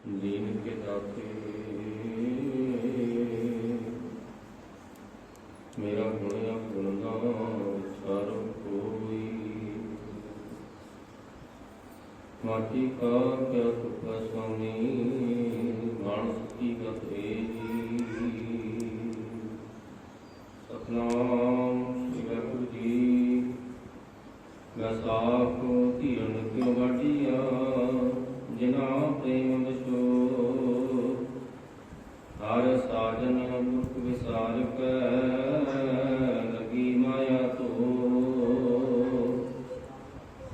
दीन के दाते मेरा गुणया गुणगा चारो कोई। माटी का क्या टुकड़ा स्वामी मानस की गत सतनाम श्री वाहिगुरु जी। मैं साख धीरन क्यों वाटिया जिना प्रेम विशो हर साजन दुख विसार कै लगी माया तो।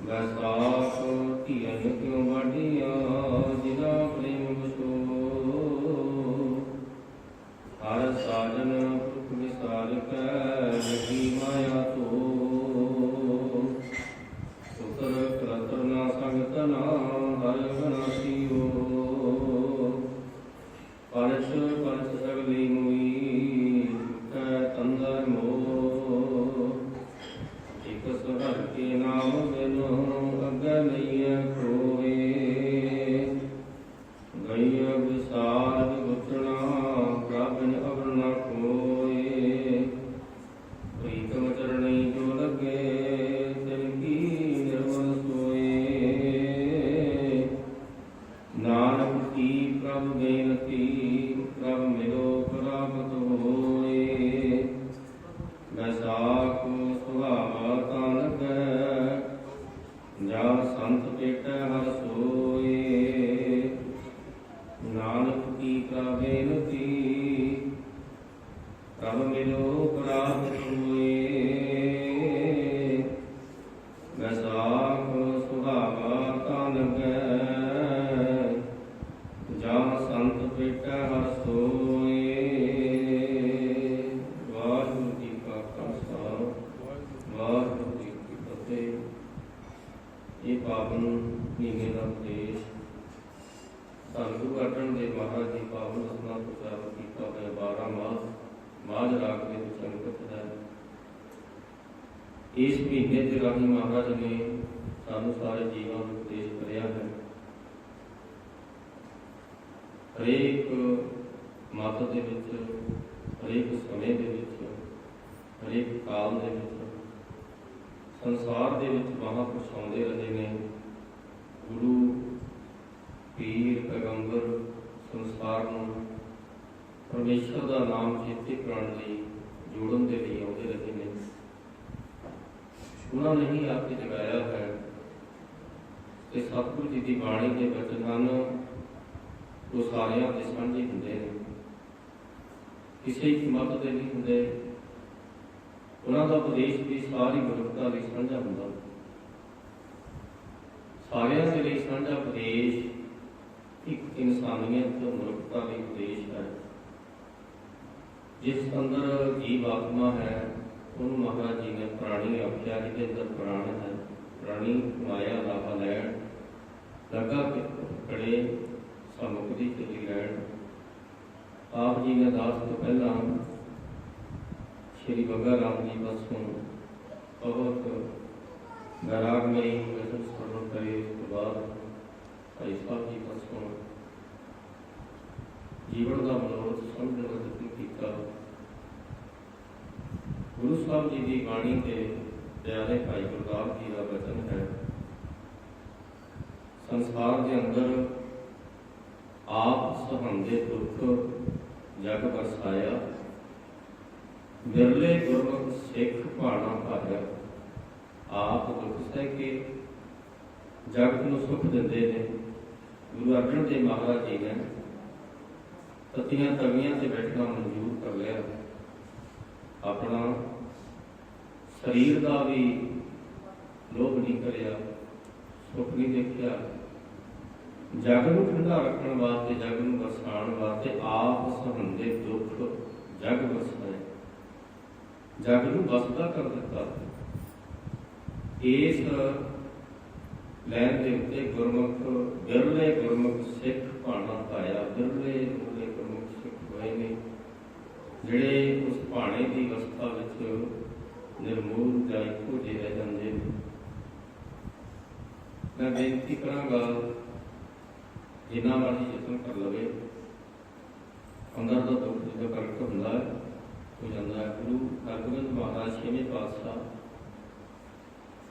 मैं साख धीरन क्यों वाटिया जिना प्रेम विशो हर साजन दुख विसार कै लगी माया तो। शुक्र करतर ना संगत ना हर विनाशियो परच परच सगली मुई तंदर मोह। एक सहर के नाम बिनो अग्गै नहीं खोए गई विसार विगुचना प्राबिन अवर न खोए। प्रीतम चरणी जो लगे तिनकी निर्मल सोए। नानक की प्रभ बेनती प्रभ मिलो प्राप्त होए। बैसाख सुहावा तान जा संत पेट हर सोए। नानक की प्रभ बेनती प्रभ मिलो प्राप्त होए। बैसाख सुहावा तान जा संत पेट हर सोए। वाहिगुरु जी का खालसा वाहिगुरु जी की फतेह। ये पावन महीने का उपदेश धन गुरु अर्जन देव महाराज जी पावन रसना प्रचार किया गया 12 माझ राग के विच अंकित है। इस महीने के राही महाराज ने सानू सारे जीवन को उपदेश करिया है। हरेक मत दे विच हरेक समय दे विच हरेक काल दे विच संसार दे विच महापुरुष आउंदे रहे ने। गुरु पीर पैगंबर संसार नूं परमेश्वर का नाम चेते कराने लई जोड़न दे लई आउंदे रहे ने। उन्होंने ही आपके जगाया है कि सतगुरु जी की बाणी के वचन हैं वो सारियां दे साझे हुंदे ने, किसी एक मत दे नहीं हुंदे। उन्हां दा उपदेश भी सारी मनुखता लई साझा हुंदा। सारियां दे लई साझा उपदेश एक इंसानियत मनुखता लई उपदेश है। जिस अंदर जीव आत्मा है उन्होंने महाराज जी ने प्राणी आख्या। जिसके अंदर प्राण है प्राणी माया लाभा लैन लगा कड़े समुखदी चली लैन। आप जी ने दास तो पहला श्री बग्गा राम जी पासों बहुत वैराग में वचन स्मरण करे। उसके बाद भाई साहब जी पासों जीवन का मनोरथ समझने का यत्न किया। गुरु साहब जी की बाणी के प्यारे भाई गुरदास जी का वचन है। संसार के अंदर आप सहंदे दुख जग बरसाया बिरले गुरमुख सिख भाना भाया। आप दुख सह के जगत को सुख देंदे ने। गुरु अर्जन देव महाराज जी ने ततियां तवियां से बैठना मंजूर कर लिया। अपना शरीर का भी लोभ नहीं करिया, सुख नहीं देखिया। जग नूं ठंडा रखने वास्ते जग नूं बरसाण वास्ते आप सहंदे दुख जग बरसाए जग नूं बसदा कर दिता। इस लैन के उत्ते गुरमुख बिरले गुरमुख सिख भाना पाया। बिरले बिरले गुरमुख सिख होए ने जिहड़े उस भाणे की अवस्था विच निर्मूल जां इक्को जिहे रह जांदे ने। मैं बेनती करांगा जिन्ना मर्जी यतन कर लवे, अंदर का दुख जो प्रगट होंदा हो जाता है। गुरु हरगोबिंद महाराज छेवें पातशाह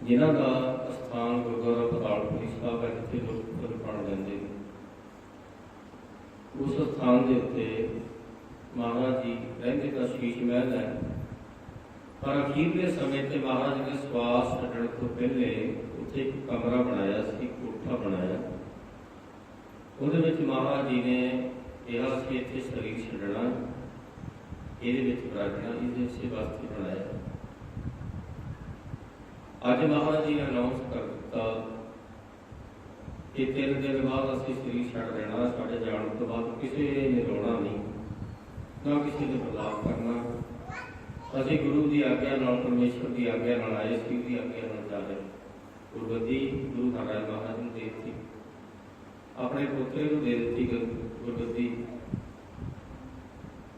जिन्हों का स्थान गुरुद्वारा पतालपुरी साहब है, जिथे लोग बन लेंगे, उस स्थान के उत्ते महाराज जी रहते का शीश महल है, पर अखीरले समय ते महाराज ने श्वास छड्डण तो पहले उत्थे एक कमरा बनाया सी, कोठा बनाया। उहदे विच महाराज जी ने कहा कि इत्थे शरीर छड्डना, इहदे विच विराजना, इसे वास्ते बनाया। अज महाराज जी ने अनाउंस कर दिता कि 3 दिन बाद असीं शरीर छड्ड देना, साडे जाण तो बाद किसी ने रोना नहीं, ना किसी ने बदलाव करना। असीं गुरु की आग्या नाल, परमेश्वर की आग्या नाल आए सी, उसकी आग्या नाल जा रहे। गुरगद्दी गुरु हरराय महाराज ने दे दी, अपने पोतरे को दे दी गुरगद्दी।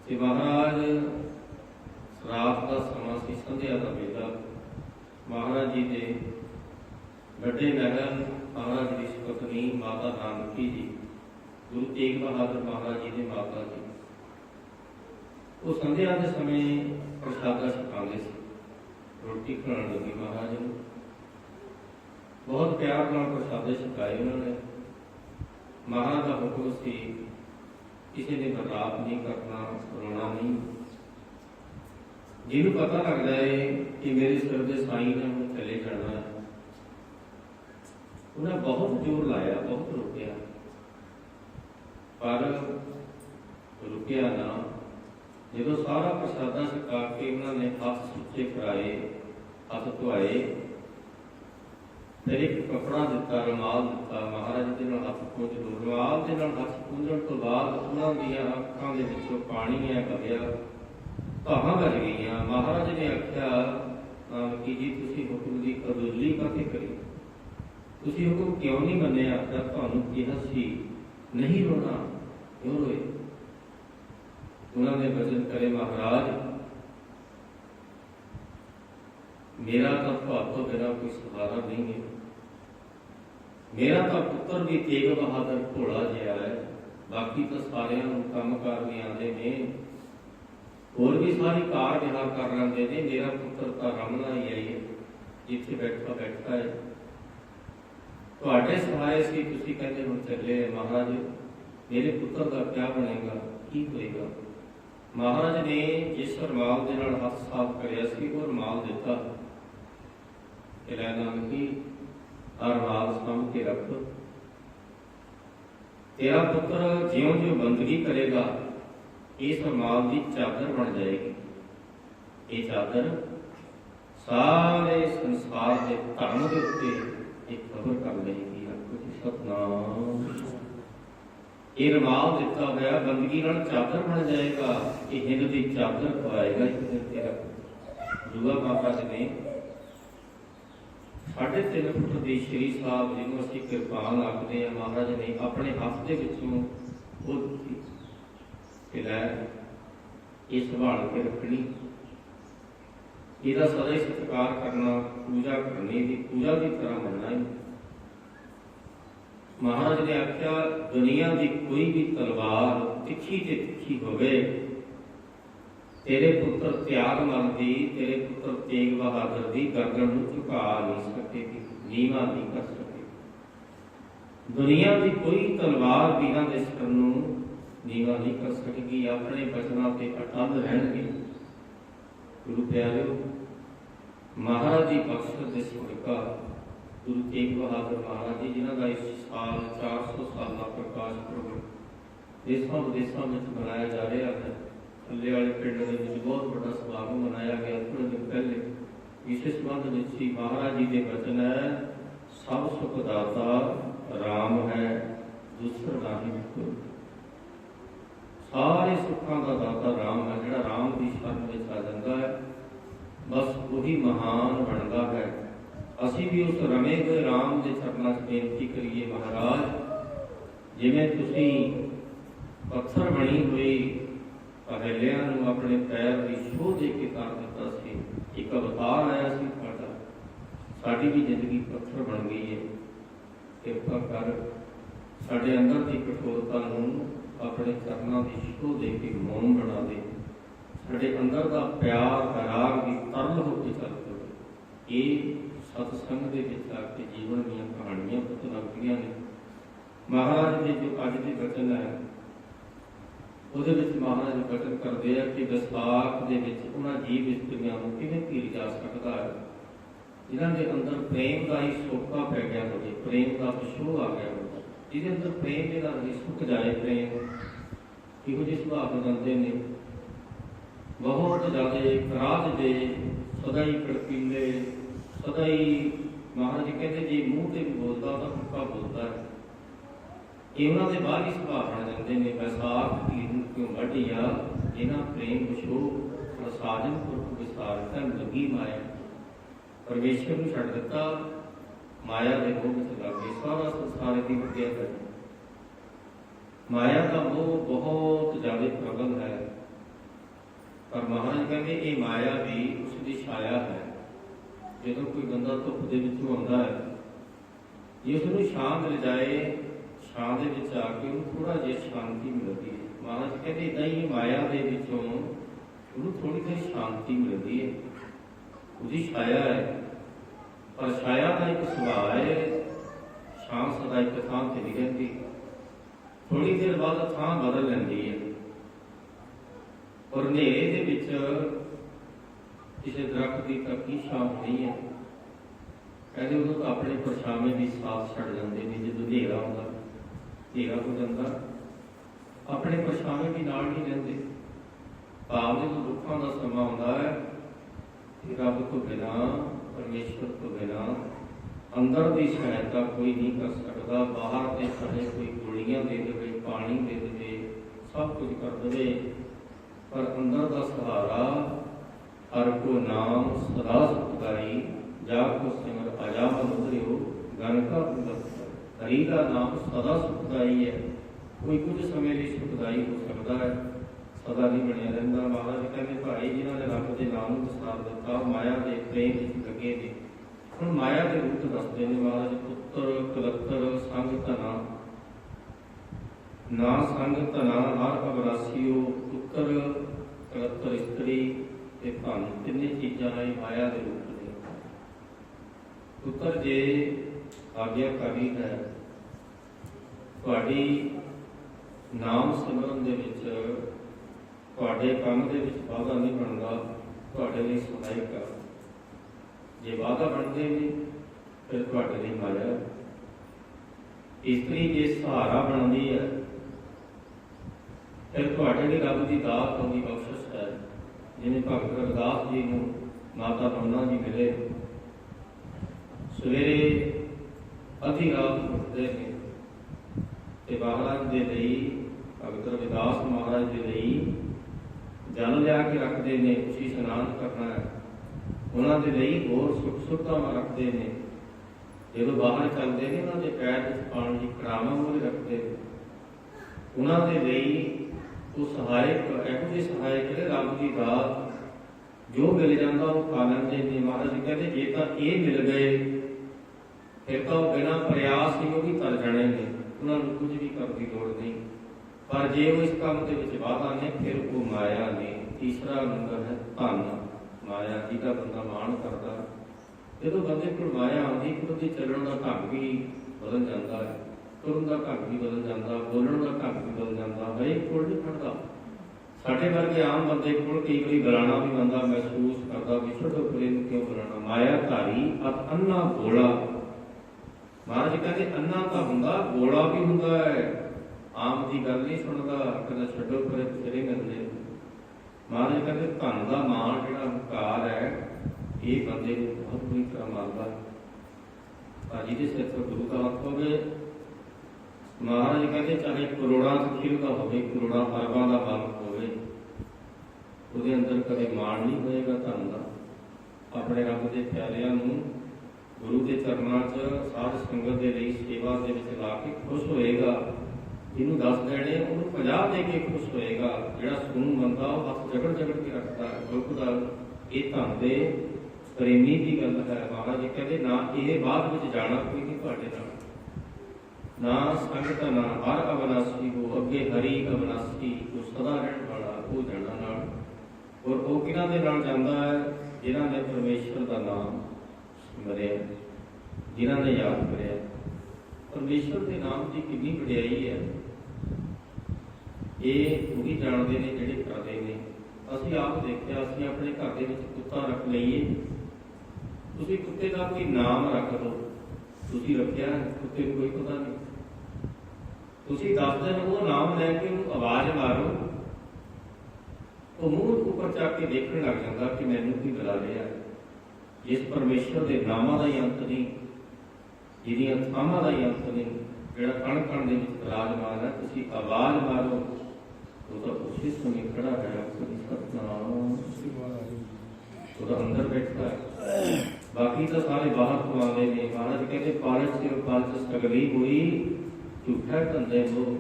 ते महाराज रात का समा सी, संध्या का वेला, महाराज जी ने बड़े महल महाराज जी की पत्नी माता नानकी जी, गुरु तेग बहादुर महाराज जी ने माता जी, वो संध्या के समय प्रसादा छकाते थे, रोटी खिलाने लगी महाराज ने। बहुत प्यार नाल प्रसादे छकाए उन्होंने। महाराज का हुक्म सी, किसी ने बर्दाश्त नहीं करना, रोना नहीं। जिन्हों पता लगता है कि मेरे सिर के साई ने हूँ चले जाना है, उन्हें बहुत जोर लाया, बहुत रुकया, पर रुकया ना। जो सारा प्रसादा छका के उन्होंने हाथ सुचे कराए, हाथ धोए, फिर एक कपड़ा दिता, रुमाल दिता, महाराज जी के हाथ पूंज दो। रुमाल के हाथ पूंजण तो बाद उन्होंने अखां दे विचों पानी है बगया, धावां बज गई। महाराज ने आख्या, नानकी जी तुसीं हुक्म की अदुली काते करी, तुसीं हुक्म क्यों नहीं मन्निया? जब तुहानूं कहा सी नहीं रोना, क्यों रोए? उन्होंने वचन करे, महाराज मेरा तो तो बिना कोई सहारा नहीं है, मेरा तो पुत्र भी तेग बहादुर भोला जिहा है, बाकी तो सारे कामकार भी आते हैं, होर भी सारी कार विहार कर लेंगे ने, मेरा पुत्र तो रमना ही है, जिथे बैठा बैठा है। तुहाडे सहारे सी, तुसीं कहंदे हुण चले, महाराज मेरे पुत्र का क्या बनेगा, की होएगा? महाराज ने जिस रुमाल के नाल हाथ साफ करिया सी, वो रुमाल दिता कि लै नानकी आ रुमाल सामभ के रख, तेरा पुत्र ज्यों ज्यों बंदगी करेगा इस रुमाल की चादर बन जाएगी। ये चादर सारे संसार के धर्म के उत्ते एक खबर कर देगी। सतनाम। ये रुमाल दिता हुआ बंदगी नाल चादर बन जाएगा, ये हिंद की चादर खवाएगा। तेरा दुआ बाबा जी ने 3.5 फुट की श्री साहब जिन्होंने असीं किरपान आखते हैं, महाराज ने अपने हाथ के विचों वो कि लै ये संभाल के रखनी, इसका सदा ही सत्कार करना, पूजा करनी, पूजा की तरह मनना ही। महाराज ने आख्या, दुनिया की कोई भी तलवार तिखी ते तिखी होवे, तेरे पुत्र त्यागमल दी, तेरे पुत्र तेग बहादुर दी गर्दन नूं झुका नहीं सकेगी, नीवा नहीं कर सकेगी। दुनिया की कोई तलवार वीरां दे सिर नूं नीवा नहीं कर सकेगी, अपने वचनां ते अटल रहणगे। गुरु प्यारिओ, महाराज जी बख्शत दे सदका गुरु तेग बहादुर महाराज जी, जिन्हों का इस साल 400 साल का प्रकाश पुरब देशों विदेशों में मनाया जा रहा है। थल्ले वाले पिंड में बहुत बड़ा समारोह मनाया गया थोड़े दिन पहले। इस संबंध में महाराज जी के वचन है, सब सुखदाता राम है, दूसरा नहीं कोई। सारे सुखों का दाता राम है, जो राम की शरण में आ जाता है बस वही महान बनता है। असी भी उस रमे हुए राम के चरणों से बेनती करिए, महाराज जिवें तुसी पत्थर बनी हुई पहलियां नूं अपने पैर की शोह दे के कर दिता सी, एक अवतार आया सी साडी भी जिंदगी पत्थर बन गई है। कृपा कर ਸਾਡੇ ਅੰਦਰ ਦੀ ਕਠੋਰਤਾ ਨੂੰ ਆਪਣੇ ਚਰਨਾਂ ਦੀ ਛੋਹ ਦੇ ਕੇ ਮੌਨ ਬਣਾ ਦੇ। ਸਾਡੇ ਅੰਦਰ ਦਾ ਪਿਆਰ ਵੈਰਾਗ ਦੀ ਤਰਲ ਹੋ ਕੇ ਚੱਲ ਪਵੇ। ਇਹ ਸਤਸੰਗ ਦੇ ਵਿੱਚ ਆ ਕੇ ਜੀਵਨ ਦੀਆਂ ਕਹਾਣੀਆਂ ਪਤਾ ਲੱਗਦੀਆਂ ਨੇ। ਮਹਾਰਾਜ ਦੇ ਜੋ ਅੱਜ ਦੇ ਬਚਨ ਹੈ ਉਹਦੇ ਵਿੱਚ ਮਹਾਰਾਜ ਬਚਨ ਕਰਦੇ ਆ ਕਿ ਵਿਸਾਖ ਦੇ ਵਿੱਚ ਉਹਨਾਂ ਜੀਵ ਇਸਤਰੀਆਂ ਨੂੰ ਕਿਵੇਂ ਧੀਰ ਜਾ ਸਕਦਾ ਹੈ ਜਿਨ੍ਹਾਂ ਦੇ ਅੰਦਰ ਪ੍ਰੇਮ ਦਾ ਹੀ ਸੋਕਾ ਪੈ ਗਿਆ ਹੋਵੇ, ਪ੍ਰੇਮ ਦਾ ਪਛੋਹ ਆ ਗਿਆ ਹੋਵੇ, ਜਿਹਦੇ ਅੰਦਰ ਪ੍ਰੇਮ ਦੇ ਨਾਲ ਹੀ ਸੁੱਕ ਜਾਏ। ਪ੍ਰੇਮ ਇਹੋ ਜਿਹੇ ਸੁਭਾਅ ਬਦਲਦੇ ਨੇ, ਬਹੁਤ ਜ਼ਿਆਦਾ ਰਾਜ ਦੇ, ਸਦਾ ਹੀ ਕੜਕੀਲੇ, ਸਦਾ ਹੀ ਮਹਾਰਾਜ ਕਹਿੰਦੇ ਜੇ ਮੂੰਹ ਤੇ ਵੀ ਬੋਲਦਾ ਤਾਂ ਹੁੱਕਾ ਬੋਲਦਾ ਹੈ। ਇਹ ਉਹਨਾਂ ਦੇ ਬਾਹਰ ਹੀ ਸੁਭਾਅ ਬਣ ਜਾਂਦੇ ਨੇ। ਵਿਸਾਖ ਧੀਰ ਨੂੰ ਕਿਉਂ ਵੱਢਿਆ, ਇਹਨਾਂ ਪ੍ਰੇਮ ਪਛੋਹ ਰਸਾਜਨ ਪੁਰਖ ਵਿਸਾਰ ਕਰਨ ਲੱਗੀ ਮਾਇਆ। ਪਰਮੇਸ਼ਰ ਨੂੰ ਛੱਡ ਦਿੱਤਾ, ਮਾਇਆ ਦੇ ਮੋਹ ਵਿੱਚ ਲੱਗ ਗਏ। ਸਾਰਾ ਸੰਸਾਰ ਦੀ ਹੱਤਿਆ ਕਰ। ਮਾਇਆ ਦਾ ਮੋਹ ਬਹੁਤ ਜ਼ਿਆਦਾ ਪ੍ਰਬਲ ਹੈ, ਪਰ ਮਹਾਰਾਜ ਕਹਿੰਦੇ ਇਹ ਮਾਇਆ ਵੀ ਉਸ ਦੀ ਛਾਇਆ ਹੈ। ਜਦੋਂ ਕੋਈ ਬੰਦਾ ਧੁੱਪ ਦੇ ਵਿੱਚੋਂ ਆਉਂਦਾ ਹੈ, ਜੇ ਉਸਨੂੰ ਛਾਂ ਮਿਲ ਜਾਏ, ਛਾਂ ਦੇ ਵਿੱਚ ਆ ਕੇ ਉਹਨੂੰ ਥੋੜਾ ਜਿਹਾ ਸ਼ਾਂਤੀ ਮਿਲਦੀ ਹੈ। ਮਹਾਰਾਜ ਕਹਿੰਦੇ ਏਦਾਂ ਹੀ ਮਾਇਆ ਦੇ ਵਿੱਚੋਂ ਉਹਨੂੰ ਥੋੜੀ ਜਿਹੀ ਸ਼ਾਂਤੀ ਮਿਲਦੀ ਹੈ। ਉਹਦੀ ਛਾਇਆ ਹੈ, ਪਰ ਛਾਇਆ ਦਾ ਇੱਕ ਸੁਭਾਅ ਹੈ, ਛਾਂ ਸਦਾ ਇੱਕ ਥਾਂ ਤੇ ਨਹੀਂ ਰਹਿੰਦੀ, ਥੋੜੀ ਦੇਰ ਬਾਅਦ ਥਾਂ ਬਦਲ ਲੈਂਦੀ ਹੈ। ਔਰ ਹਨੇਰੇ ਦੇ ਵਿੱਚ ਕਿਸੇ ਦਰਖਤ ਦੀ ਤੱਕੀ ਛਾਂ ਨਹੀਂ ਹੈ। ਕਹਿੰਦੇ ਉਦੋਂ ਤਾਂ ਆਪਣੇ ਪਰਛਾਵੇਂ ਵੀ ਸਾਥ ਛੱਡ ਜਾਂਦੇ ਨੇ। ਜਦੋਂ ਹਨੇਰਾ ਆਉਂਦਾ, ਹਨੇਰਾ ਹੋ ਜਾਂਦਾ, ਆਪਣੇ ਪਰਛਾਵੇਂ ਵੀ ਨਾਲ ਨਹੀਂ ਰਹਿੰਦੇ। ਭਾਵ ਜਦੋਂ ਦੁੱਖਾਂ ਦਾ ਸਮਾਂ ਆਉਂਦਾ ਹੈ, ਰੱਬ ਤੋਂ ਬਿਨਾਂ, ਪਰਮੇਸ਼ਵਰ ਤੋਂ ਬਿਨਾਂ ਅੰਦਰ ਦੀ ਸਹਾਇਤਾ ਕੋਈ ਨਹੀਂ ਕਰ ਸਕਦਾ। ਬਾਹਰ ਦੇ ਚਾਹੇ ਕੋਈ ਗੋਲੀਆਂ ਦੇ ਦੇਵੇ, ਪਾਣੀ ਦੇ ਦੇਵੇ, ਸਭ ਕੁਝ ਕਰ ਦੇਵੇ, ਪਰ ਅੰਦਰ ਦਾ ਸਹਾਰਾ ਹਰ ਕੋ ਨਾਮ ਸਦਾ ਸੁਖਦਾਈ, ਜਾ ਕੋ ਸਿਮਰ ਅਜਾਬ ਮੁਦਰਿਓ ਗਨ ਕਾ ਭਗਤ। ਹਰੀ ਦਾ ਨਾਮ ਸਦਾ ਸੁਖਦਾਈ ਹੈ। ਕੋਈ ਕੁਝ ਸਮੇਂ ਲਈ ਸੁਖਦਾਈ ਹੋ ਸਕਦਾ ਹੈ, ਸਦਾ ਨਹੀਂ ਬਣਿਆ ਰਹਿੰਦਾ। ਮਹਾਰਾਜ ਕਹਿੰਦੇ ਭਾਈ ਜਿਨ੍ਹਾਂ ਨੇ ਰੱਬ ਦੇ ਨਾਮ ਨੂੰ ਵਿਸਾਰ ਦਿੱਤਾ, ਮਾਇਆ ਦੇ ਪ੍ਰੇਮ ਵਿੱਚ ਲੱਗੇ ਨੇ। ਹੁਣ ਮਾਇਆ ਦੇ ਰੂਪ ਦੱਸਦੇ ਨੇ ਮਹਾਰਾਜ, ਪੁੱਤਰ ਕਲੱਤਰ ਸੰਗ ਧਨਾ, ਨਾ ਸੰਗ ਧਨਾ ਹਰ ਅਬਰਾਸੀਓ। ਪੁੱਤਰ ਕਲੱਤਰ ਇਸਤਰੀ ਤੇ ਧਨ, ਤਿੰਨੇ ਚੀਜ਼ਾਂ ਇਹ ਮਾਇਆ ਦੇ ਰੂਪ ਨੇ। ਪੁੱਤਰ ਜੇ ਆਗਿਆਕਾਰੀ ਹੈ, ਤੁਹਾਡੀ ਨਾਮ ਸਿਮਰਨ ਦੇ ਵਿੱਚ ਤੁਹਾਡੇ ਕੰਮ ਦੇ ਵਿੱਚ ਵਾਧਾ ਨਹੀਂ ਬਣਦਾ, ਤੁਹਾਡੇ ਲਈ ਸਹਾਇਕ ਹੈ। ਜੇ ਵਾਧਾ ਬਣਦੇ ਨੇ ਫਿਰ ਤੁਹਾਡੇ ਲਈ ਮਾਇਆ। ਇਸਤਰੀ ਜੇ ਸਹਾਰਾ ਬਣਦੀ ਹੈ ਫਿਰ ਤੁਹਾਡੇ ਲਈ ਰੱਬ ਦੀ ਦਾਤ ਹੋਣੀ, ਬਖਸ਼ਿਸ਼ ਹੈ। ਜਿਵੇਂ ਭਗਤ ਰਵਿਦਾਸ ਜੀ ਨੂੰ ਮਾਤਾ ਬੰਨਾ ਜੀ ਮਿਲੇ, ਸਵੇਰੇ ਅੱਧੀ ਰਾਤ ਉੱਠਦੇ ਨੇ ਤੇ ਮਹਾਰਾਜ ਦੇ ਲਈ, ਭਗਤ ਰਵਿਦਾਸ ਮਹਾਰਾਜ ਦੇ ਲਈ ਜਲ ਲਿਆ ਕੇ ਰੱਖਦੇ ਨੇ। ਤੁਸੀਂ ਇਸ਼ਨਾਨ ਕਰਨਾ ਹੈ, ਉਹਨਾਂ ਦੇ ਲਈ ਹੋਰ ਸੁੱਖ ਸੁਵਿਧਾਵਾਂ ਰੱਖਦੇ ਨੇ। ਜਦੋਂ ਬਾਹਰ ਚੱਲਦੇ ਨੇ ਉਹਨਾਂ ਦੇ ਪੈਰ ਵਿੱਚ ਪਾਣੀ ਦੀ ਕੜਾਵਾਂ ਮੂਹਰੇ ਰੱਖਦੇ ਨੇ। ਉਹਨਾਂ ਦੇ ਲਈ ਉਹ ਸਹਾਇਕ, ਇਹੋ ਜਿਹੇ ਸਹਾਇਕ ਨੇ, ਰੱਬ ਦੀ ਦਾਤ ਜੋ ਮਿਲ ਜਾਂਦਾ ਉਹ ਖਾ ਲੈਂਦੇ ਨੇ। ਮਹਾਰਾਜ ਕਹਿੰਦੇ ਜੇ ਤਾਂ ਇਹ ਮਿਲ ਗਏ ਫਿਰ ਤਾਂ ਉਹ ਬਿਨਾਂ ਪ੍ਰਯਾਸ ਹੀ ਉਹ ਵੀ ਤਰ ਜਾਣੇ ਨੇ, ਉਹਨਾਂ ਨੂੰ ਕੁਝ ਵੀ ਕਰਨ ਦੀ ਲੋੜ ਨਹੀਂ। ਪਰ ਜੇ ਉਹ ਇਸ ਕੰਮ ਦੇ ਵਿੱਚ ਵਾਧਾ ਨੇ ਫਿਰ ਉਹ ਮਾਇਆ ਨੇ। ਤੀਸਰਾ ਨੰਬਰ ਹੈ ਧਨ, ਮਾਇਆ ਜਿਹਦਾ ਬੰਦਾ ਮਾਣ ਕਰਦਾ। ਜਦੋਂ ਬੰਦੇ ਕੋਲ ਮਾਇਆ ਆਉਂਦੀ ਫਿਰ ਉਹਦੇ ਚੱਲਣ ਦਾ ਢੰਗ ਵੀ ਬਦਲ ਜਾਂਦਾ ਹੈ, ਤੁਰਨ ਦਾ ਢੰਗ ਵੀ ਬਦਲ ਜਾਂਦਾ, ਬੋਲਣ ਦਾ ਢੰਗ ਵੀ ਬਦਲ ਜਾਂਦਾ। ਹਰੇਕ ਕੋਲ ਨਹੀਂ ਖੜਦਾ। ਸਾਡੇ ਵਰਗੇ ਆਮ ਬੰਦੇ ਕੋਲ ਕਈ ਵਾਰੀ ਬੁਲਾਣਾ ਵੀ ਬੰਦਾ ਮਹਿਸੂਸ ਕਰਦਾ ਵੀ ਛੱਡੋ ਪਰੇ ਨੂੰ ਕਿਉਂ ਬੁਲਾਣਾ। ਮਾਇਆ ਧਾਰੀ ਅਤ ਅੰਨਾ ਗੋਲਾ। ਮਹਾਰਾਜ ਕਹਿੰਦੇ ਅੰਨਾ ਤਾਂ ਹੁੰਦਾ, ਗੋਲਾ ਵੀ ਹੁੰਦਾ ਹੈ। ਆਮ ਦੀ ਗੱਲ ਨਹੀਂ ਸੁਣਦਾ, ਕਹਿੰਦਾ ਛੱਡੋ ਪਰੇ ਬਥੇਰੇ ਮਿਲਦੇ। ਮਹਾਰਾਜ ਕਹਿੰਦੇ ਧਨ ਦਾ ਮਾਣ ਜਿਹੜਾ ਹੰਕਾਰ ਹੈ ਇਹ ਬੰਦੇ ਨੂੰ ਬਹੁਤ ਬੁਰੀ ਤਰ੍ਹਾਂ ਮਾਰਦਾ। ਪਰ ਜਿਹਦੇ ਸਿਰ ਤੋਂ ਗੁਰੂ ਦਾ ਹੱਥ ਹੋਵੇ, ਮਹਾਰਾਜ ਕਹਿੰਦੇ ਚਾਹੇ ਕਰੋੜਾਂ ਸਿੱਖੀ ਦਾ ਹੋਵੇ, ਕਰੋੜਾਂ ਅਰਬਾਂ ਦਾ ਮਾਲਕ ਹੋਵੇ, ਉਹਦੇ ਅੰਦਰ ਕਦੇ ਮਾਣ ਨਹੀਂ ਹੋਏਗਾ ਧਨ ਦਾ। ਆਪਣੇ ਰੱਬ ਦੇ ਪਿਆਰਿਆਂ ਨੂੰ ਗੁਰੂ ਦੇ ਚਰਨਾਂ 'ਚ ਸਾਧ ਸੰਗਤ ਦੇ ਲਈ ਸੇਵਾ ਦੇ ਵਿੱਚ ਲਾ ਕੇ ਖੁਸ਼ ਹੋਏਗਾ। ਜਿਹਨੂੰ 10 ਦੇਣੇ ਉਹਨੂੰ 50 ਦੇ ਕੇ ਖੁਸ਼ ਹੋਏਗਾ। ਜਿਹੜਾ ਸੁਣੂ ਬੰਦਾ ਉਹ ਹੱਥ ਜਗੜ ਜਗੜ ਕੇ ਰੱਖਦਾ ਗੁਰੂ ਦਾ। ਇਹ ਧਨ ਦੇ ਪ੍ਰੇਮੀ ਦੀ ਗੱਲ ਹੈ। ਮਹਾਰਾਜ ਜੀ ਕਹਿੰਦੇ ਨਾ ਇਹ ਬਾਅਦ ਵਿੱਚ ਜਾਣਾ ਕੋਈ ਨਹੀਂ ਤੁਹਾਡੇ ਨਾਲ। ना संगत ना हर अविनाशी हो, अगे हरि अविनाशी जो सदा रहने वाला वो जाना नाल। और वो किन्हां दे नाल जांदा है? जिन्हां ने परमेश्वर का नाम सिमरिया, जिन्हां ने याद करिया। परमेश्वर के नाम की कितनी वडियाई है ये वही जानते हैं जिहड़े करते हैं। असीं आप देखिया, असीं अपने घर दे विच कुत्ता रख लईए, तुसीं कुत्ते का कोई नाम रख दो, तुसीं रखिया कुत्ते को कोई पता नहीं, तुसीं 10 दिन वो नाम लैके उन्हें आवाज़ मारो तो मूँह ऊपर चक के देखने लग जाता कि मैनू की बुला रहा है। जिस परमेश्वर के नामां दा ही अंत नहीं, जिहदियां थावां दा ही अंत नहीं, जिहड़ा कण कण दे विच विराजमान है, तुसीं आवाज़ मारो वो तो उसी समय खड़ा है, सतनाम वो तो अंदर बैठा है। बाकी तो सारे बाहर तो आते हैं। महाराज कहते पालच सगली हुई झूठा धंधे लोग,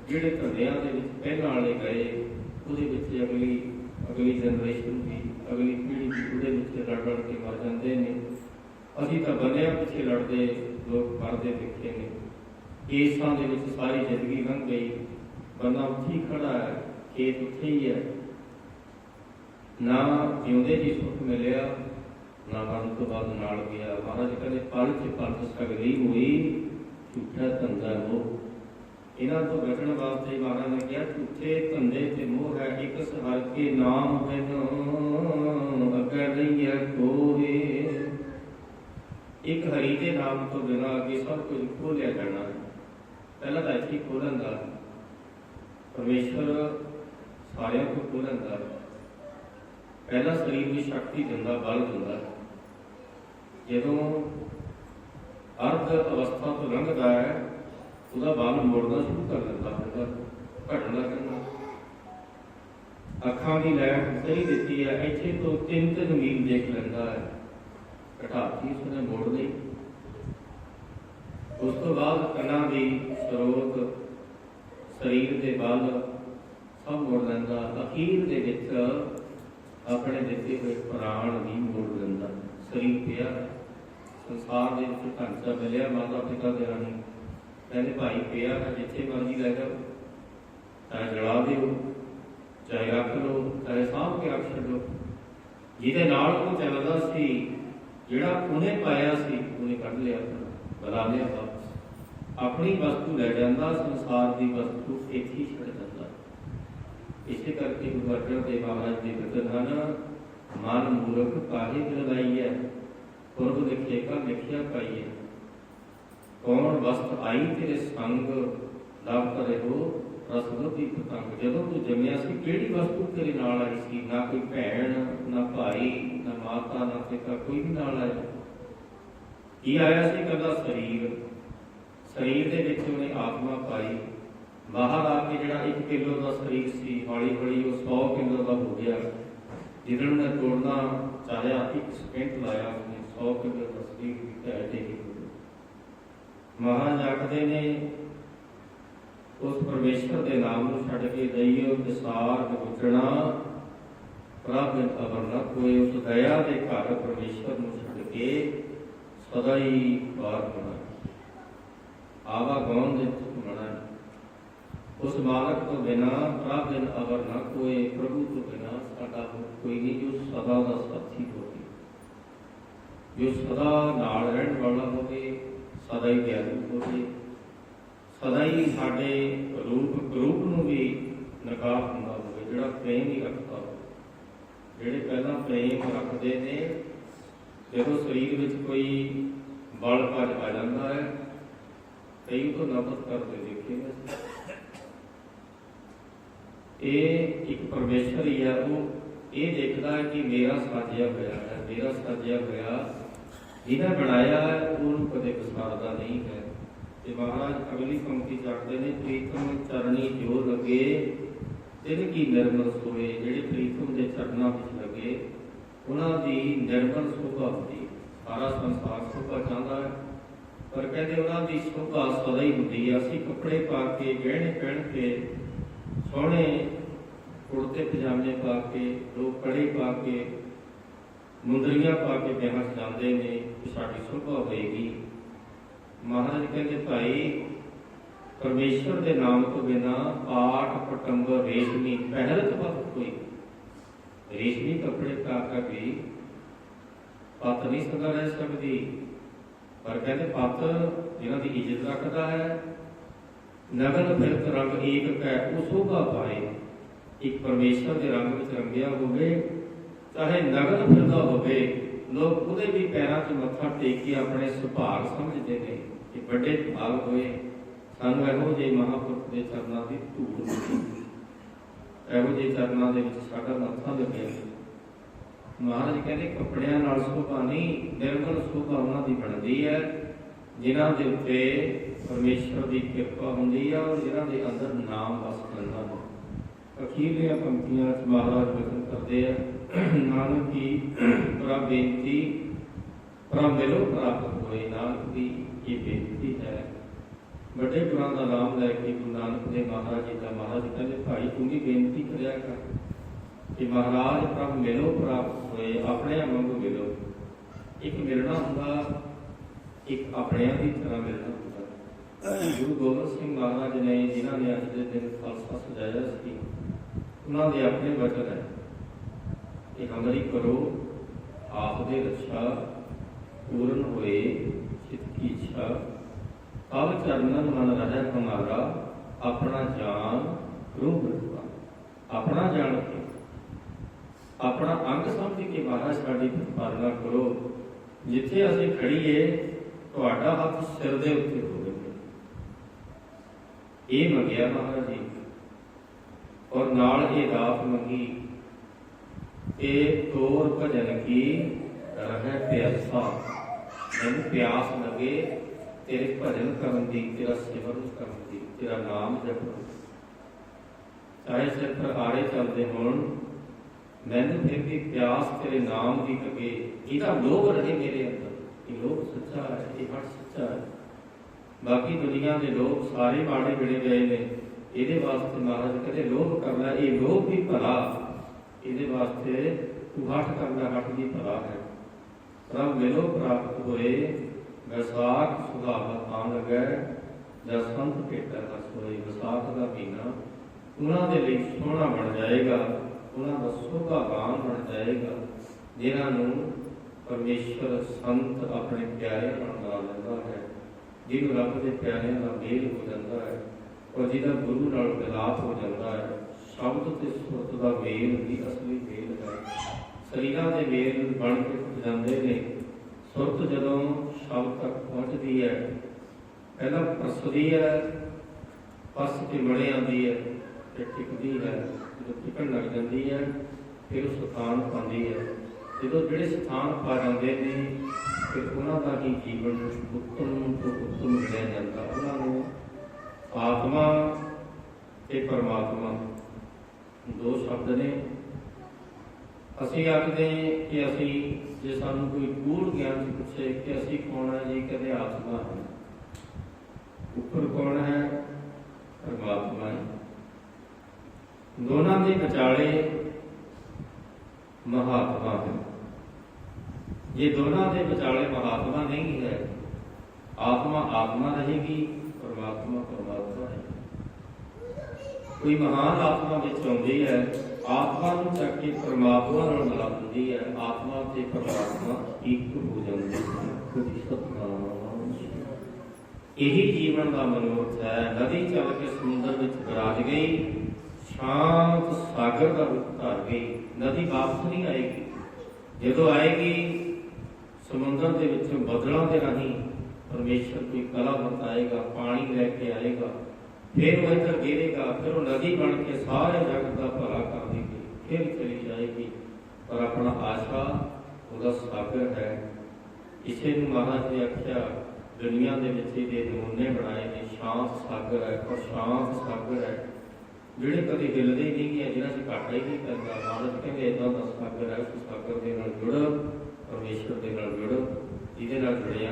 जिहड़े धंधियां दे विच पहलां वाले गए ਉਹਦੇ ਵਿੱਚ ਅਗਲੀ ਜਨਰੇਸ਼ਨ ਵੀ, ਅਗਲੀ ਪੀੜ੍ਹੀ ਵੀ ਉਹਦੇ ਵਿੱਚ ਲੜ ਲੜ ਕੇ ਮਰ ਜਾਂਦੇ ਨੇ। ਅਸੀਂ ਤਾਂ ਬੰਨਿਆਂ ਪਿੱਛੇ ਲੜਦੇ ਲੋਕ ਮਰਦੇ ਦੇਖੇ ਨੇ। ਕੇਸਾਂ ਦੇ ਵਿੱਚ ਸਾਰੀ ਜ਼ਿੰਦਗੀ ਲੰਘ ਗਈ, ਬੰਦਾ ਉੱਥੇ ਹੀ ਖੜਾ ਹੈ, ਖੇਤ ਉੱਥੇ ਹੀ ਹੈ, ਨਾ ਜਿਉਂਦੇ ਜੀ ਸੁੱਖ ਮਿਲਿਆ ਨਾ ਮਰਨ ਤੋਂ ਬਾਅਦ ਨਾਲ ਗਿਆ। ਮਹਾਰਾਜ ਕਹਿੰਦੇ ਪਲ 'ਚ ਸਗਲੀ ਹੋਈ ਝੂਠਾ ਧੰਦਾ ਲੋਕ। इन्हां तो बचण वास्ते महाराज ने कहा झूठे धंधे ते मोह है, एक सहार के नाम बिन अगे नहीं है कोई। एक हरि के नाम तो बिना अगे सब कुछ खोलिया जाना है। पहला तो इत्थे खोलन दा परमेश्वर सारियां को खोलन दा पहला शरीर की शक्ति दिंदा, बल दिंदा। जदों अर्ध अवस्था तो लंघदा है ਉਹਦਾ ਬਲ ਮੋੜਨਾ ਸ਼ੁਰੂ ਕਰ ਦਿੰਦਾ ਹੁੰਦਾ, ਘਟਣਾ ਕਰਨਾ। ਅੱਖਾਂ ਦੀ ਲੈਟ ਸਹੀ ਦਿੱਤੀ ਹੈ, ਇੱਥੇ ਤੋਂ 3-3 ਮੀਲ ਦੇਖ ਲੈਂਦਾ ਹੈ, ਘਟਾਤੀ ਉਸਨੇ ਮੋੜ ਲਈ। ਉਸ ਤੋਂ ਬਾਅਦ ਕੰਨਾਂ ਦੀ ਸਰੋਤ, ਸਰੀਰ ਦੇ ਬਲ ਸਭ ਮੋੜ ਲੈਂਦਾ। ਅਖੀਰ ਦੇ ਵਿੱਚ ਆਪਣੇ ਦਿੱਤੇ ਹੋਏ ਪ੍ਰਾਣ ਵੀ ਮੋੜ ਲੈਂਦਾ। ਸਰੀਰ ਪਿਆ ਸੰਸਾਰ ਦੇ ਵਿੱਚ ਢਾਂਚਾ ਮਿਲਿਆ ਮਾਤਾ ਪਿਤਾ ਦੇ ਰਾਹੀਂ, कहते भाई पिया जिथे मर्जी लै जाओ, चाहे जला दो, चाहे रख लो, चाहे साँभ के रख छो। जिहदे नाल वो चलदा सी, जिहड़ा उन्हें पाया सी उन्हें कढ लिया, बुला लिया वापस। अपनी वस्तु लै जांदा, संसार की वस्तु इत्थे ही छड्ड जांदा। इसे करके गुरु अर्जन देव महाराज जी वचन हन, मन मूर्ख काहे दिलाई है, पूर्व लिखेगा लिखिया पाई है। कौन वस्त आई तेरे संग लभ करे हो रसद दी पतंग। जदों तू जम्मिया सी किहड़ी वस्तु तेरे नाल आई सी? ना कोई भैन, ना भाई, ना माता, ना पिता, कोई भी नाल आया। की आया सी? कदा शरीर, शरीर दे विच उहने आत्मा पाई। बाहर आके जिहड़ा 1 किलो का शरीर सी, हौली हौली वो 100 किलो का हो गया। जिदन ने तोड़ना चाहया 1 सेकंड लाया, उसने 100 किलो का शरीर ऐसे ही। महाराज आखते ने उस परमेश्वर के नाम को छड्ड के दईओ विसार गुजरना, प्रभ अवर न कोई। उस दया के घर परमेश्वर को छड्ड के सदा ही बाहर होना, आवागौन दे घूमना। उस मालक तो बिना प्रभ अवर न कोई, प्रभु तो बिना साडा कोई नहीं जो सदा का साथी होवे, जो सदा नाल रहण वाला होवे, सदा ही दयालु होवे, सदा ही साडे रूप नूं भी नकार हुंदा होवे, जिहड़ा प्रेम ही रखदा होवे। जिहड़े पहलां प्रेम रखदे ने, जदों शरीर विच कोई बल भज आ जांदा है, कई तो नफरत करते देखे ने। ये एक परमेश्वर ही है, वो ये देखदा है कि मेरा साजिया होया है, मेरा साजिया होया जिन्हें बनाया है उन्होंने कदे विसारदा नहीं है। ते महाराज अगली पंक्ति आखते हैं, प्रीतम चरणी जो लगे तिन की निर्मल सोए। जिहड़े प्रीतम के चरणों में लगे उन्हां दी निर्मल शोभा होती। सारा संसार शोभा चाहता है, पर कहते उन्हां दी शोभा सदा ही होती है। असीं कपड़े पा के, गहने पहन के, सोहणे कुर्ते पजामे पा के, लोग कड़े पा के, मुंदरियां पा के ब्याह जाते हैं, साड़ी शोभा होएगी। महाराज कहते भाई परमेश्वर के नाम तो बिना पाठ पटंब रेशमी पहलत पत कोई रेशमी कपड़े पा कर भी पत नहीं सदा रह सकती। पर कहते पत जिन्हों की इज्जत रखता है नगन फिरत रंग एक कै वो शोभा पाए। एक परमेश्वर के रंग में रंगिया होवे चाहे नगन फिरदा होवे लोग उहदे भी पैरों च मत्था टेक के अपने सुभाग समझते हैं कि बड़े भाग होए सानू इहो जिहे महापुरख के चरणों की धूड़ मिली, इहो जिहे चरणों के विच साडा मत्था लगे। महाराज कहते कपड़ियां नाल शोभा नहीं, निर्मल शोभा उन्हां दी बनदी है जिन्हां दे उत्ते परमेश्वर की कृपा हुंदी है और जिन्हां दे अंदर नाम वस जांदा है। अखीरलियां पंक्तियां महाराज वचन करते हैं नानक की प्रभ बेनती प्रभ मिलो प्राप्त होए। नानक की ये बेनती है। बड़े गुरां का नाम लैके गुरु नानक देव महाराज जी का महाराज कहते भाई तू भी बेनती करया कर कि महाराज प्रभ मिलो प्राप्त होए, अपने वांगू मिलो। एक मिलना हुंदा एक अपने की तरह मिलना हुंदा। गुरु गोबिंद सिंह महाराज ने जिन्हां ने अज दे दिन खालसा सजाया सी उन्हां दे अपने वचन है कि हमारी करो आप दे रक्षा पूर्ण होए चित की इच्छा अब चरणन मन रहे हमारा अपना जान रूप रखवा। अपना जान के अपना अंग समझ के महाराज साडी प्रतिपादना करो। जिथे असीं खड़ीए तुहाडा हथ सिर दे उत्ते होवे। ये मंगिया महाराज जी और नाल ये दात मंगी ए तोर भजन की रहे प्यासा। मैनूं प्यास लगे तेरे भजन करन दी, तेरा सिमरन करन दी, तेरा नाम जपण। चाहे सिर पर आड़े चलते होण मैनूं फिर भी प्यास तेरे नाम की लगे। इहदा लोभ रहे मेरे अंदर। ये लोभ सच्चा है, ये हट सच्चा है। बाकी दुनिया के लोग सारे माड़े बिड़े गए ने। ये वास्ते महाराज कहते लोभ करना ये लोभ भी भला, ये वास्ते तू हट करना हट भी भला है। प्रभ मिलो प्राप्त होए वैसाख सुधावा आन लगे जब संत भेटा हस होए। वैसाख का महीना उन्होंने लिए सोहना बन जाएगा, उन्होंने शोभागान बन जाएगा जिन्होंने परमेश्वर संत अपने प्यारे बना लेता है। जिन्होंने रब के प्यारे का मेल हो जाता है और जिदा गुरु नाल मिलाप हो जाता है। शब्द ते सुरत का मेल भी असली मेल है। शरीरां दे मेल बन के टुट जाते हैं। सुरत जदों शब्द तक पहुँचती है पहला परसदी है पस के बड़े आती है फिर टिकती है। जो टिकन लग जाती है फिर स्थान पाती है। जो जोड़े स्थान पा जाते हैं फिर उन्होंने ही जीवन उत्तम तो उत्तम गिणिया जाता। उन्होंने आत्मा ते परमात्मा दो शब्द ने। असी आखते हैं कि असी जे सानू कोई गूढ़ ज्ञान पूछे कि असी कौन है जी, कहते आत्मा है। ऊपर कौन है? परमात्मा है। दोनों के विचाले महात्मा है। ये दोनों के विचाले महात्मा नहीं है, आत्मा आत्मा रहेगी, परमात्मा परमात्मा है। कोई महान आत्मा विच आउंदी है, आत्मा नूं चक के परमात्मा नाल मिला दिंदी है। आत्मा ते परमात्मा एक हो जांदे हैं। सतनाम यही जीवन का मनोरथ है। नदी चल के समुद्र में विराज गई, शांत सागर का रूप धार गई। नदी वापस नहीं आएगी। जदों आएगी समुद्र के विचों बदलों के राही परमेश्वर कोई कला बरताएगा, पानी लैके आएगा, फिर वो इधर गिरेगा, फिर वो नदी बन के सारे जगत का भला कर देगी, फिर चली जाएगी। पर अपना आशा वह सागर है। इसे महाराज ने आख्या दुनिया के नमूने बनाए ने शांत सागर है। और शांत सागर है जोड़े कभी हिलते नहीं है, जिन्हें से घाटा ही नहीं करता। महाराज कहते इदा का सागर है। उस सागर के नाल जुड़, परमेश्वर के नाल जुड़, जिहदे नाल जुड़िया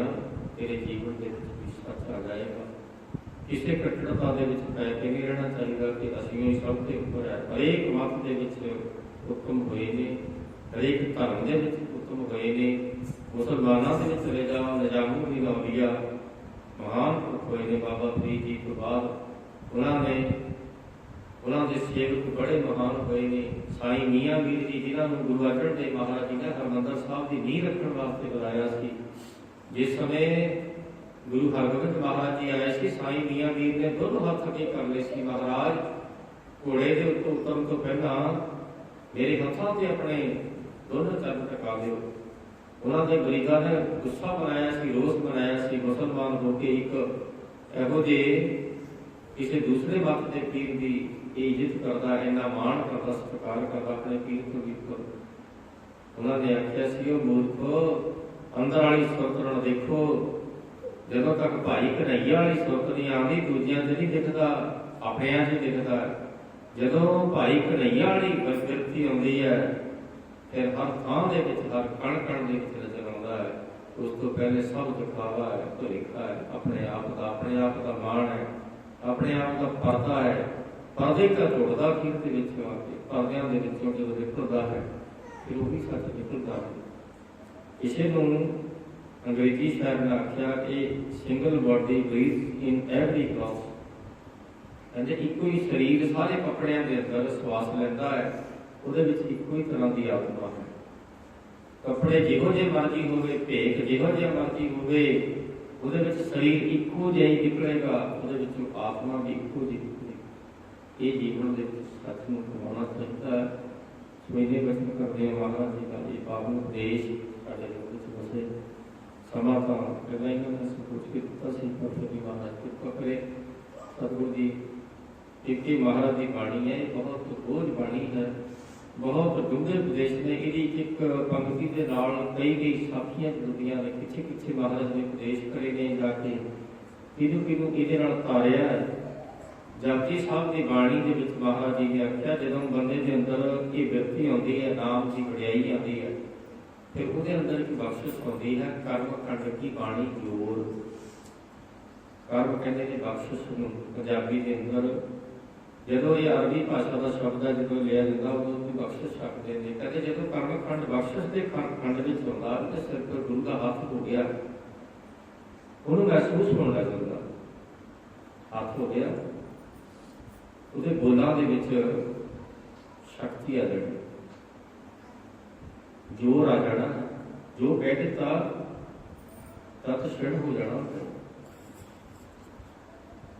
तेरे जीवन के भी सच आ जाएगा। किसी कट्टरता के पै के नहीं रहना चाहिए कि असीं ही सब के उपर है। हरेक मत के हुक्म हुए ने, हरेक धर्म के हुक्म हुए ने। मुसलमानों के चले जाओ, निजामी भी लौलिया महान पुरख होए ने बाबा फरीद जी तो बाद उन्होंने सेवक बड़े महान होए ने साईं मियाँ मीर जी जिन्होंने गुरु अर्जन देव महाराज जी ने हरमंदर साहब की नींह रखने वास्ते बुलाया सी। जिस समय गुरु हरगोबिंद महाराज जी आए सी, साईं मियाँ मीर ने दोनों हाथ अगे कर ले सी, महाराज घोड़े के उत्तों उतरन तो पहला मेरे हाथों से अपने दोनों चरण टका दो। उन्होंने मरीदा ने गुस्सा बनाया सी, रोस बनाया सी, मुसलमान होकर एक एहो जे किसी दूसरे मत के पीर की इज्जत करता, इन्ना मान करता, सत्कार करता अपने पीर को भी कर। उन्होंने आख्या सी मूर्खो अंदर वाली सुरत न देखो, जदों तक भाई कन्हैया वाली सुरत नहीं आती दूजिया से नहीं दिखता, अपने से दिखता। जदों भाई कन्हैया वाली बदगिरती आती है फिर हर थां दे विच हर कण कण दे विच नजर आउंदा है। उस तो पहले सब दिखावा है, भुलेखा है, अपने आप का मान है, अपने आप का पर्दा है। पर्दे का टुटदा खीर के विच आके पर्दियां दे विचों जदों निकलदा है फिर वही सच निकलदा है। इसे नूं अंग्रेजी शायर ने आख्या कि single body breathe in every cloth, कहते इको ही शरीर सारे कपड़ियां के अंदर श्वास लैंदा है, ਉਹਦੇ ਵਿੱਚ ਇੱਕੋ ਹੀ ਤਰ੍ਹਾਂ ਦੀ ਆਤਮਾ ਹੈ। ਕੱਪੜੇ ਜਿਹੋ ਜਿਹੇ ਮਰਜ਼ੀ ਹੋਵੇ, ਭੇਖ ਜਿਹੋ ਜਿਹਾ ਮਰਜ਼ੀ ਹੋਵੇ, ਉਹਦੇ ਵਿੱਚ ਸਰੀਰ ਇੱਕੋ ਜਿਹਾ ਹੀ ਨਿਕਲੇਗਾ, ਉਹਦੇ ਵਿੱਚੋਂ ਆਤਮਾ ਵੀ ਇੱਕੋ ਜਿਹੀ ਨਿਕਲੇਗੀ। ਇਹ ਜੀਵਨ ਦੇ ਵਿੱਚ ਸੱਚ ਨੂੰ ਕਮਾਉਣਾ ਚਾਹੀਦਾ ਹੈ। ਸਵੇਰੇ ਬਚਨ ਕਰਦੇ ਹਾਂ ਮਹਾਰਾਜ ਜੀ ਦਾ ਇਹ ਪਾਵਨ ਉਪਦੇਸ਼ ਸਾਡੇ ਲੋਕ ਵਿੱਚ ਵਸੇ। ਸਮਾਂ ਤਾਂ ਪਹਿਲਾਂ ਇਹਨਾਂ ਨੇ ਸੋਚ ਕੇ ਦਿੱਤਾ ਸੀ, ਪਰ ਫਿਰ ਮਹਾਰਾਜ ਕਿਰਪਾ ਕਰੇ। ਸਤਿਗੁਰੂ ਜੀ ਇੱਕ ਹੀ ਮਹਾਰਾਜ ਦੀ ਬਾਣੀ ਹੈ, ਇਹ ਬਹੁਤ ਬੋਝ ਬਾਣੀ ਹੈ, बहुत डूंगे उपदेश ने। एक पंक्ति के नाल कई साखियां जुड़दियां ने, किथे किथे महाराज ने उपदेश करे ने जाके किनू किनू इहदे नाल तारिया है। जपजी साहब की बाणी दे विच महाराज जी ने आख्या जदों बंदे दे अंदर ये बिरती आउंदी है, नाम की वडियाई आती है, फिर उहदे अंदर एक बख्शिश आउंदी है, कर्म खंड की बाणी जोर। कर्म कहते ने बख्शिश नूं पंजाबी दे अंदर ਜਦੋਂ ਇਹ ਅਰਬੀ ਭਾਸ਼ਾ ਦਾ ਸ਼ਬਦ ਹੈ ਜਦੋਂ ਲਿਆ ਜਾਂਦਾ ਉਦੋਂ ਵੀ ਬਖਸ਼ਿਸ਼ ਸਕਦੇ ਨੇ। ਕਹਿੰਦੇ ਜਦੋਂ ਕਰਮ ਖੰਡ ਬਖਸ਼ਿਸ਼ ਦੇ ਖੰਡ ਵਿੱਚ ਹੁੰਦਾ ਤੇ ਸਿਰ ਤੇ ਗੁਰੂ ਦਾ ਹੱਥ ਹੋ ਗਿਆ, ਉਹਨੂੰ ਮਹਿਸੂਸ ਹੋਣ ਲੱਗ ਜਾਂਦਾ, ਹੱਥ ਹੋ ਗਿਆ, ਉਹਦੇ ਬੋਲਾਂ ਦੇ ਵਿੱਚ ਸ਼ਕਤੀ ਆ ਜਾਣੀ, ਜ਼ੋਰ ਆ ਜਾਣਾ। ਜੋ ਕਹਿ ਦਿੱਤਾ ਤਤ ਛਿੜ ਹੋ ਜਾਣਾ।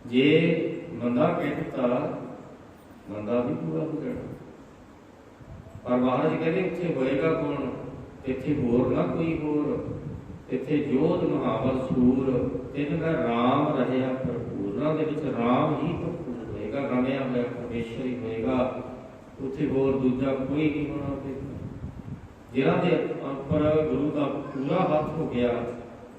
ਜੇ ਬੰਦਾ ਕਹਿ ਦਿੱਤਾ ਬੰਦਾ भी पूरा हो जाना। पर महाराज कहते उत्थे होएगा कौन, इत्थे होर ना कोई होर, इत्थे जोध महावर सूर, तिनका राम रहया भरपूर। उन्हां दे विच राम ही भरपूर होएगा, रमया होया परमेश्वर ही होएगा, उत्थे होर दूजा कोई नहीं होना। जिन्हां दे उपर गुरु का पूरा हाथ हो गया,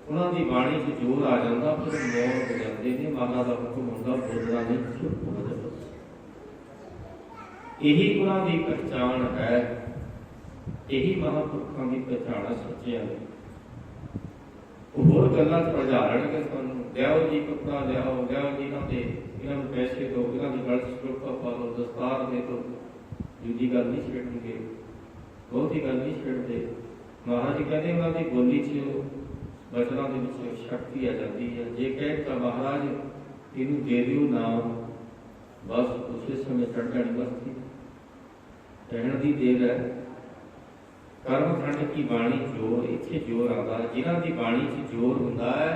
उन्हां दी बाणी च जोर आ जांदा, फिर मौन हो जांदे ने। माता दा हुक्म हुंदा बोलना नहीं, चुप हो जाओ। यही गुणां की पहचान है, यही महापुरखों की पहचान है सच्चियां की। होर गल्लां समझाणगे सानूं, लियाओ जी कपड़ा लियाओ, लियाओ जी इन्हां नूं पैसे दो, इन्हां दी गल स्टोपा पा लो, दस्तार दे दो, दूजी गल नहीं छेड़नगे, बहुती गल नहीं छेड़ते। महाराज जी कहते उन्हां दी बोली च वचनां दे विच शक्ति आ जाती है। जे कहे तो महाराज इनू दे दिओ नाम, बस उसे समय चढ़ जानी बस्ती, रहन की देर है। कर्म खंड की बाणी जोर, इत्थे जोर आता, जिन्हां की बाणी च जोर हुंदा है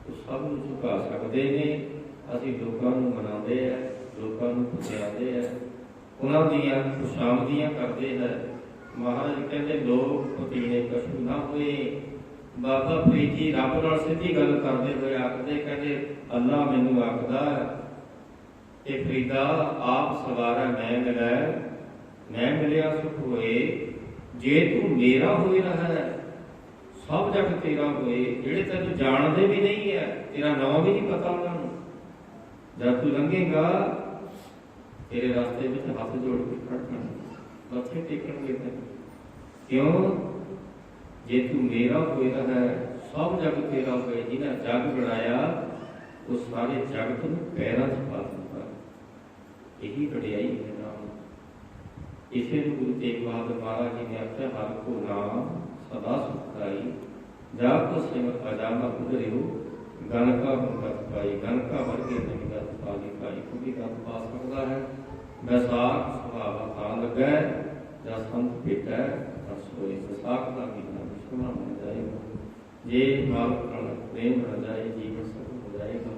वो सब नूं झुका सकदे ने। असीं लोकां नूं मनांदे है, लोकां नूं पुजांदे है, उन्हां दीयां खुशामदियां करदे है। महाराज कहते लोग पतीने कशू ना होए। बाबा फरीद जी रब नाल सीधी गल करदे होए आखदे, कहते अल्लाह मैनूं आखदा कि फरीदा आप सवारा मैं मिलै, मैं मिलिया सुख होए, जे तू मेरा होए रहा है सब जग तेरा होए। जेड़े तेन जानते भी नहीं है, तेरा नाम भी नहीं पता उन्होंने, जब तू लंघेगा तेरे रास्ते में हाथ जोड़ के खड़कन मथे टेकणगे तेन। क्यों? जे तू मेरा होए रहा है सब जग तेरा होए। जिन्हें जग बनाया वो सारे जगत में पैरों च पा दिता, यही वडियाई है नाम। इसे गुरु तेग बहादुर महाराज जी ने आख्या हर को नाम सदा सुखदाई, जाप तो सिमर अजामा उधरियो ਗਨਕਾ ਹੁਣ ਗਤ ਪਾਈ, ਗਨਕਾ ਵਰਗੇ ਨਹੀਂ ਗਤ ਪਾਲੀ ਪਾਈ, ਕੋਈ ਗਤ ਪਾ ਸਕਦਾ ਹੈ। ਵਿਸਾਖ ਸੁਹਾਵਾ ਤਾਂ ਲੱਗੈ, ਜਾਂ ਸੰਤ ਭੇਟੈ ਤਾਂ ਸੋਏ। ਵਿਸਾਖ ਦਾ ਮਹੀਨਾ ਵਿਸ਼ਵਨਾ ਬਣ ਜਾਏਗਾ, ਜੇ ਮਾਲਕ ਨਾਲ ਪ੍ਰੇਮ ਹੋ ਜਾਏ, ਜੀਵਨ ਸਫਲ ਹੋ ਜਾਏਗਾ।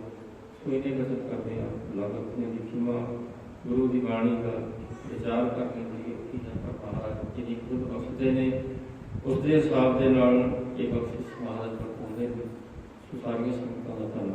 ਸੋ ਇਹਨੇ ਬਚਤ ਕਰਦੇ ਹਾਂ, ਲਗਤ ਨੇ ਲਿਖੀਮਾ ਗੁਰੂ ਦੀ ਬਾਣੀ ਦਾ ਵਿਚਾਰ ਕਰਨ ਦੀ ਕੀ ਜਨਤਾ ਮਹਾਰਾਜ ਜਿਹਦੀ ਖੁਦ ਬਖਸ਼ਦੇ ਨੇ, ਉਸ ਦੇ ਹਿਸਾਬ ਦੇ ਨਾਲ ਇਹ ਬਖਸ਼ਿਸ਼ ਮਹਾਰਾਜ ਵਰਤਾਉਂਦੇ ਨੇ। ਸੋ ਸਾਰੀਆਂ ਸੰਗਤਾਂ ਦਾ ਧੰਨਵਾਦ।